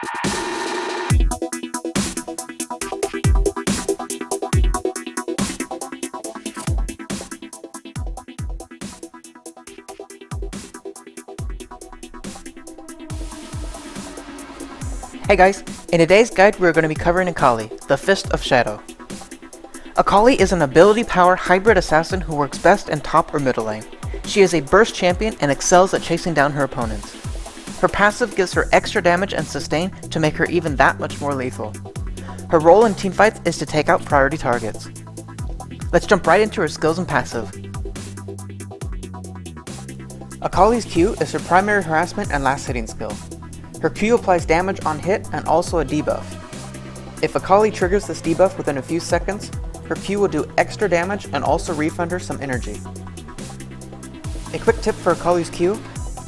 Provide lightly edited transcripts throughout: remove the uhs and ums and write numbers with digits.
Hey guys, in today's guide we're going to be covering Akali, the Fist of Shadow. Akali is an ability power hybrid assassin who works best in top or middle lane. She is a burst champion and excels at chasing down her opponents. Her passive gives her extra damage and sustain to make her even that much more lethal. Her role in teamfights is to take out priority targets. Let's jump right into her skills and passive. Akali's Q is her primary harassment and last hitting skill. Her Q applies damage on hit and also a debuff. If Akali triggers this debuff within a few seconds, her Q will do extra damage and also refund her some energy. A quick tip for Akali's Q: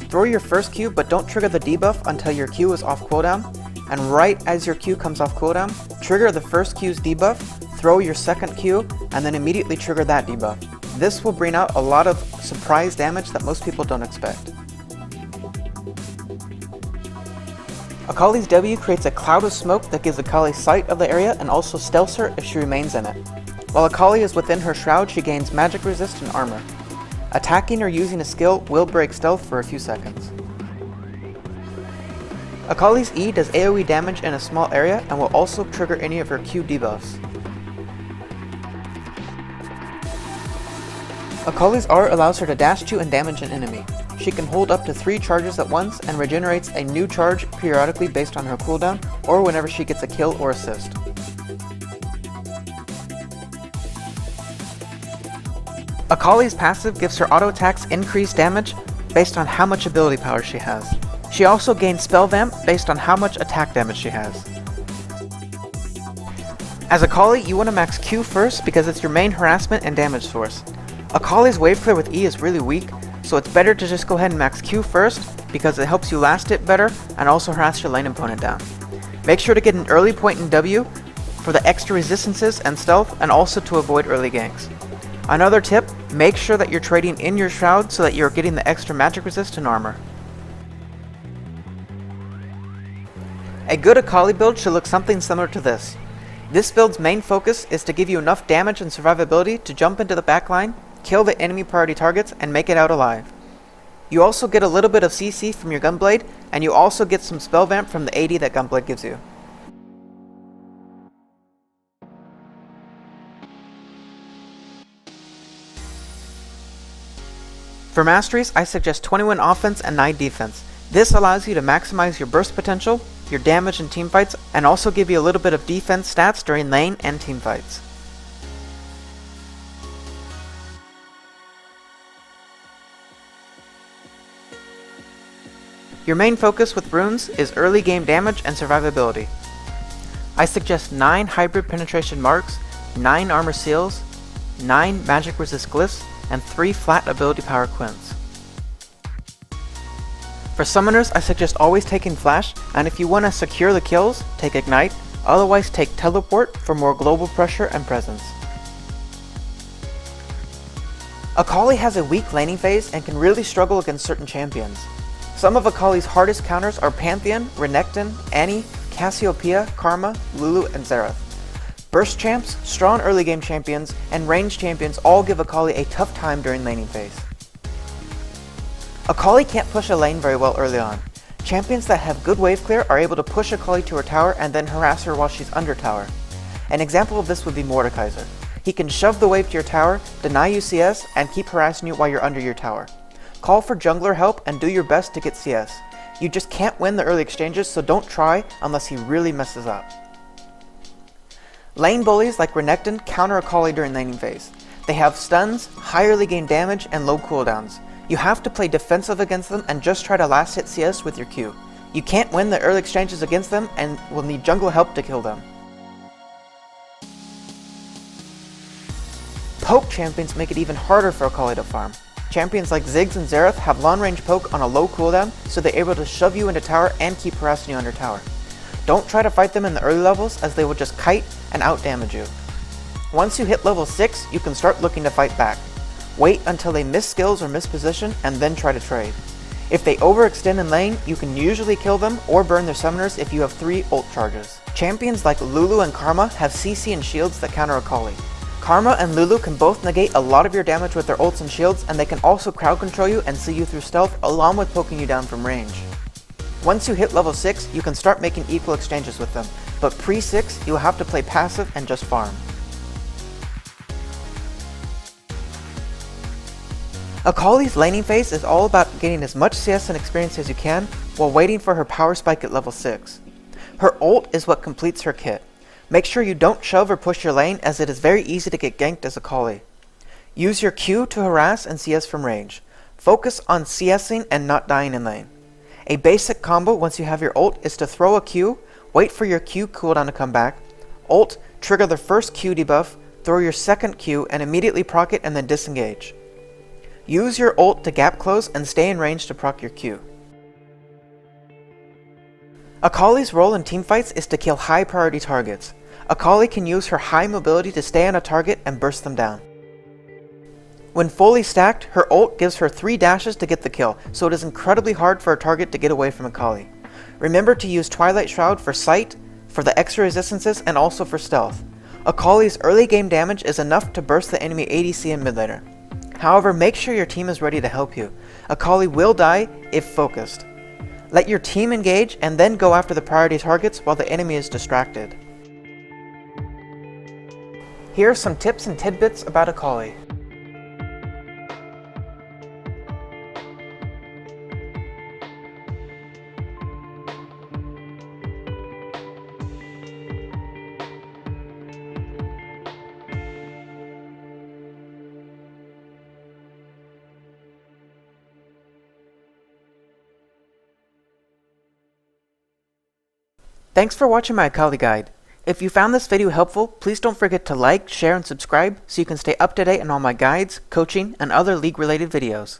throw your first Q but don't trigger the debuff until your Q is off cooldown, and right as your Q comes off cooldown, trigger the first Q's debuff, throw your second Q, and then immediately trigger that debuff. This will bring out a lot of surprise damage that most people don't expect. Akali's W creates a cloud of smoke that gives Akali sight of the area and also stealths her if she remains in it. While Akali is within her shroud, she gains magic resist and armor. Attacking or using a skill will break stealth for a few seconds. Akali's E does AoE damage in a small area and will also trigger any of her Q debuffs. Akali's R allows her to dash to and damage an enemy. She can hold up to 3 charges at once and regenerates a new charge periodically based on her cooldown or whenever she gets a kill or assist. Akali's passive gives her auto attacks increased damage based on how much ability power she has. She also gains spell vamp based on how much attack damage she has. As Akali, you want to max Q first because it's your main harassment and damage source. Akali's wave clear with E is really weak, so it's better to just go ahead and max Q first because it helps you last it better and also harass your lane opponent down. Make sure to get an early point in W for the extra resistances and stealth and also to avoid early ganks. Another tip, make sure that you're trading in your shroud so that you're getting the extra magic resist and armor. A good Akali build should look something similar to this. This build's main focus is to give you enough damage and survivability to jump into the backline, kill the enemy priority targets, and make it out alive. You also get a little bit of CC from your Gunblade, and you also get some spell vamp from the AD that Gunblade gives you. For Masteries, I suggest 21 offense and 9 defense. This allows you to maximize your burst potential, your damage in teamfights, and also give you a little bit of defense stats during lane and teamfights. Your main focus with runes is early game damage and survivability. I suggest 9 hybrid penetration marks, 9 armor seals, 9 magic resist glyphs, and 3 flat ability power quints. For summoners, I suggest always taking flash, and if you want to secure the kills, take ignite, otherwise take teleport for more global pressure and presence. Akali has a weak laning phase and can really struggle against certain champions. Some of Akali's hardest counters are Pantheon, Renekton, Annie, Cassiopeia, Karma, Lulu, and Xerath. Burst champs, strong early game champions, and ranged champions all give Akali a tough time during laning phase. Akali can't push a lane very well early on. Champions that have good wave clear are able to push Akali to her tower and then harass her while she's under tower. An example of this would be Mordekaiser. He can shove the wave to your tower, deny you CS, and keep harassing you while you're under your tower. Call for jungler help and do your best to get CS. You just can't win the early exchanges, so don't try unless he really messes up. Lane bullies like Renekton counter Akali during laning phase. They have stuns, high early game damage, and low cooldowns. You have to play defensive against them and just try to last hit CS with your Q. You can't win the early exchanges against them and will need jungle help to kill them. Poke champions make it even harder for Akali to farm. Champions like Ziggs and Xerath have long range poke on a low cooldown, so they're able to shove you into tower and keep harassing you under tower. Don't try to fight them in the early levels as they will just kite and out damage you. Once you hit level 6, you can start looking to fight back. Wait until they miss skills or miss position and then try to trade. If they overextend in lane, you can usually kill them or burn their summoners if you have 3 ult charges. Champions like Lulu and Karma have CC and shields that counter Akali. Karma and Lulu can both negate a lot of your damage with their ults and shields, and they can also crowd control you and see you through stealth along with poking you down from range. Once you hit level 6, you can start making equal exchanges with them, but pre-6 you'll have to play passive and just farm. Akali's laning phase is all about getting as much CS and experience as you can while waiting for her power spike at level 6. Her ult is what completes her kit. Make sure you don't shove or push your lane, as it is very easy to get ganked as Akali. Use your Q to harass and CS from range. Focus on CSing and not dying in lane. A basic combo once you have your ult is to throw a Q, wait for your Q cooldown to come back, ult, trigger the first Q debuff, throw your second Q and immediately proc it and then disengage. Use your ult to gap close and stay in range to proc your Q. Akali's role in teamfights is to kill high priority targets. Akali can use her high mobility to stay on a target and burst them down. When fully stacked, her ult gives her 3 dashes to get the kill, so it is incredibly hard for a target to get away from Akali. Remember to use Twilight Shroud for sight, for the extra resistances, and also for stealth. Akali's early game damage is enough to burst the enemy ADC and mid laner. However, make sure your team is ready to help you. Akali will die if focused. Let your team engage and then go after the priority targets while the enemy is distracted. Here are some tips and tidbits about Akali. Thanks for watching my Akali guide. If you found this video helpful, please don't forget to like, share, and subscribe so you can stay up to date on all my guides, coaching, and other League related videos.